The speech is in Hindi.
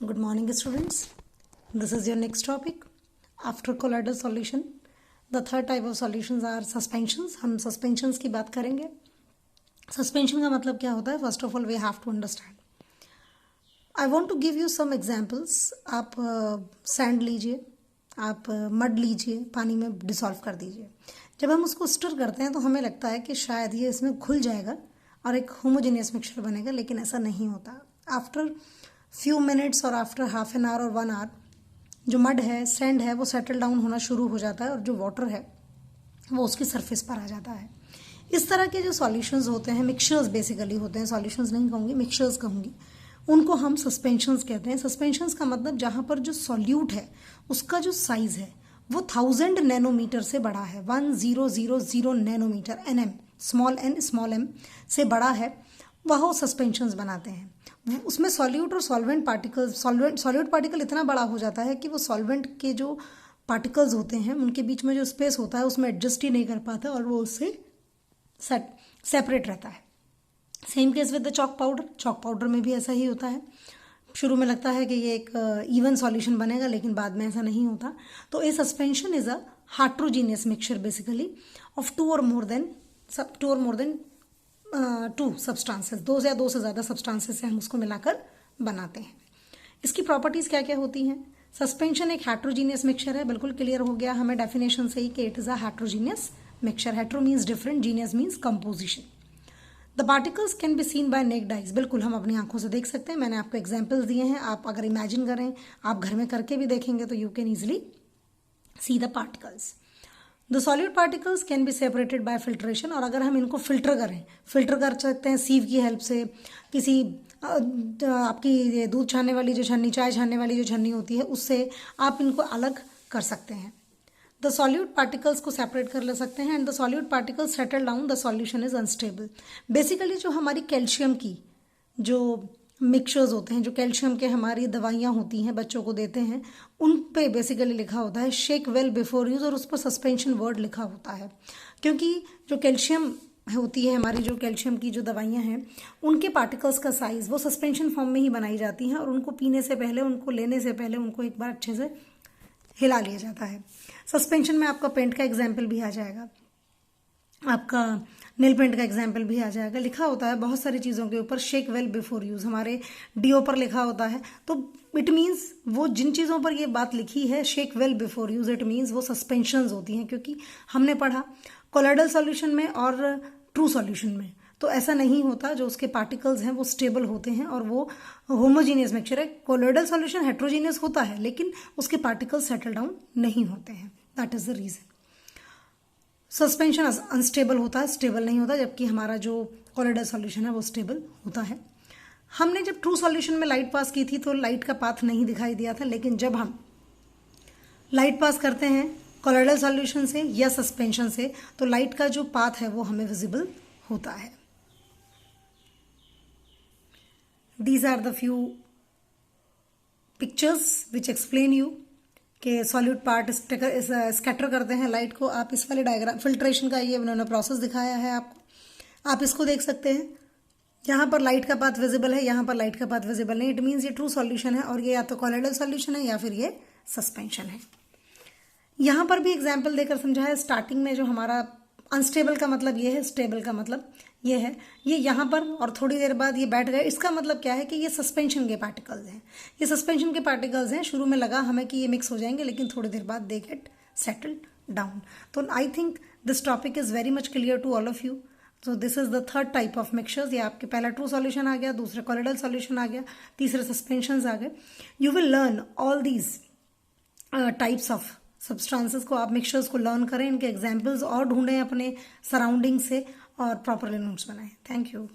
Good morning, students. This is your next topic. After colloidal solution, the third type of solutions are suspensions. हम suspensions की बात करेंगे. Suspension का मतलब क्या होता है? First of all, we have to understand. I want to give you some examples. आप sand लीजिए, आप mud लीजिए, पानी में डिसॉल्व कर दीजिए. जब हम उसको स्टर करते हैं तो हमें लगता है कि शायद ये इसमें घुल जाएगा और एक होमोजेनियस मिक्सचर बनेगा, लेकिन ऐसा नहीं होता. आफ्टर फ्यू मिनट्स और आफ्टर हाफ एन आवर और 1 आवर जो मड है, सैंड है, वो सेटल डाउन होना शुरू हो जाता है और जो वाटर है वो उसकी सरफेस पर आ जाता है. इस तरह के जो सॉल्यूशंस होते हैं, मिक्सचर्स बेसिकली होते हैं, सॉल्यूशंस नहीं कहूँगी, मिक्सचर्स कहूँगी, उनको हम सस्पेंशंस कहते हैं. सस्पेंशंस का मतलब जहाँ पर जो सॉल्यूट है उसका जो साइज है वो 1000 नैनोमीटर से बड़ा है. 1000 नैनोमीटर, NM, स्मॉल m से बड़ा है, वह सस्पेंशंस बनाते हैं. उसमें सॉल्यूट और सॉल्वेंट पार्टिकल्स, सॉल्यूट पार्टिकल इतना बड़ा हो जाता है कि वो सॉल्वेंट के जो पार्टिकल्स होते हैं उनके बीच में जो स्पेस होता है उसमें एडजस्ट ही नहीं कर पाता और वो उससे सेपरेट रहता है. Same case with the chalk powder. Chalk powder में भी ऐसा ही होता है. शुरू में लगता है कि ये एक इवन सॉल्यूशन बनेगा, लेकिन बाद में ऐसा नहीं होता. तो a suspension is a heterogeneous mixture basically of two or more then 2 substances, दो से ज़्यादा सब्सटेंसेस से हम उसको मिलाकर बनाते हैं. इसकी प्रॉपर्टीज़ क्या क्या होती हैं? सस्पेंशन एक हेट्रोजीनियस मिक्सचर है, बिल्कुल क्लियर हो गया हमें डेफिनेशन से ही कि it is a heterogeneous mixture. Hetero means different, genius means composition. The particles can be seen by naked eyes. बिल्कुल हम अपनी आंखों से देख सकते हैं. मैंने आपको एग्जाम्पल्स दिए हैं. आप अगर इमेजिन करें, आप घर में करके भी देखेंगे तो you can easily see the particles. The solid particles can be separated by filtration. और अगर हम इनको फिल्टर कर सकते हैं सीव की हेल्प से. किसी आपकी ये दूध छानने वाली जो छन्नी, चाय छानने वाली जो छन्नी होती है, उससे आप इनको अलग कर सकते हैं. द सॉल्यूट पार्टिकल्स को सेपरेट कर ले सकते हैं. And the solute particles settle down, the solution is unstable. Basically जो हमारी कैल्शियम की जो मिक्सचर्स होते हैं, जो कैल्शियम के हमारी दवाइयाँ होती हैं बच्चों को देते हैं, उन पे बेसिकली लिखा होता है शेक वेल बिफोर यूज, और उस पर सस्पेंशन वर्ड लिखा होता है. क्योंकि जो कैल्शियम होती है, हमारी जो कैल्शियम की जो दवाइयाँ हैं, उनके पार्टिकल्स का साइज वो सस्पेंशन फॉर्म में ही बनाई जाती हैं और उनको पीने से पहले, उनको लेने से पहले उनको एक बार अच्छे से हिला लिया जाता है. सस्पेंशन में आपका पेंट का एग्जाम्पल भी आ जाएगा, आपका नेल पेंट का एग्जाम्पल भी आ जाएगा. लिखा होता है बहुत सारी चीज़ों के ऊपर शेक वेल बिफोर यूज़. हमारे डीओ पर लिखा होता है, तो इट मीन्स वो जिन चीज़ों पर ये बात लिखी है shake well before use, it means वो सस्पेंशंस होती हैं. क्योंकि हमने पढ़ा कोलोइडल सॉल्यूशन में और ट्रू सॉल्यूशन में तो ऐसा नहीं होता. जो उसके पार्टिकल्स हैं वो स्टेबल होते हैं और वो होमोजीनियस मिक्सचर है. कोलोइडल सॉल्यूशन हेट्रोजीनियस होता है, लेकिन उसके पार्टिकल्स सेटल डाउन नहीं होते हैं. That is the reason. Suspension unstable होता है, स्टेबल नहीं होता, जबकि हमारा जो कोलोइडल सॉल्यूशन है वो स्टेबल होता है. हमने जब ट्रू सॉल्यूशन में लाइट पास की थी तो लाइट का पाथ नहीं दिखाई दिया था, लेकिन जब हम लाइट पास करते हैं कोलोइडल सॉल्यूशन से या सस्पेंशन से तो लाइट का जो पाथ है वो हमें विजिबल होता है. These are the few pictures which explain you कि सॉल्यूट पार्ट स्कैटर करते हैं लाइट को. आप इस वाले डायग्राम फिल्ट्रेशन का ये उन्होंने प्रोसेस दिखाया है आपको, आप इसको देख सकते हैं. यहाँ पर लाइट का पाथ विजिबल है, यहाँ पर लाइट का पाथ विजिबल नहीं. इट मीन्स ये ट्रू सॉल्यूशन है और ये या तो कोलोइडल सॉल्यूशन है या फिर ये सस्पेंशन है. यहाँ पर भी एग्जाम्पल देकर समझाया है. स्टार्टिंग में जो हमारा अनस्टेबल का मतलब ये है, स्टेबल का मतलब ये है. ये यहाँ पर और थोड़ी देर बाद ये बैठ गए. इसका मतलब क्या है कि ये सस्पेंशन के पार्टिकल्स हैं. ये सस्पेंशन के पार्टिकल्स हैं. शुरू में लगा हमें कि ये मिक्स हो जाएंगे, लेकिन थोड़ी देर बाद दे गेट सेटल्ड डाउन. तो I think this topic is very much clear to all of you. So this is the third type of mixtures. ये आपके पहला ट्रू सॉल्यूशन आ गया, दूसरा कोलोइडल सॉल्यूशन आ गया, तीसरे सस्पेंशन आ गए. You will learn all these types of substances को. आप मिक्सचर्स को लर्न करें, इनके एग्जाम्पल्स और ढूंढें अपने सराउंडिंग से और प्रॉपरली नोट्स बनाएं. Thank you.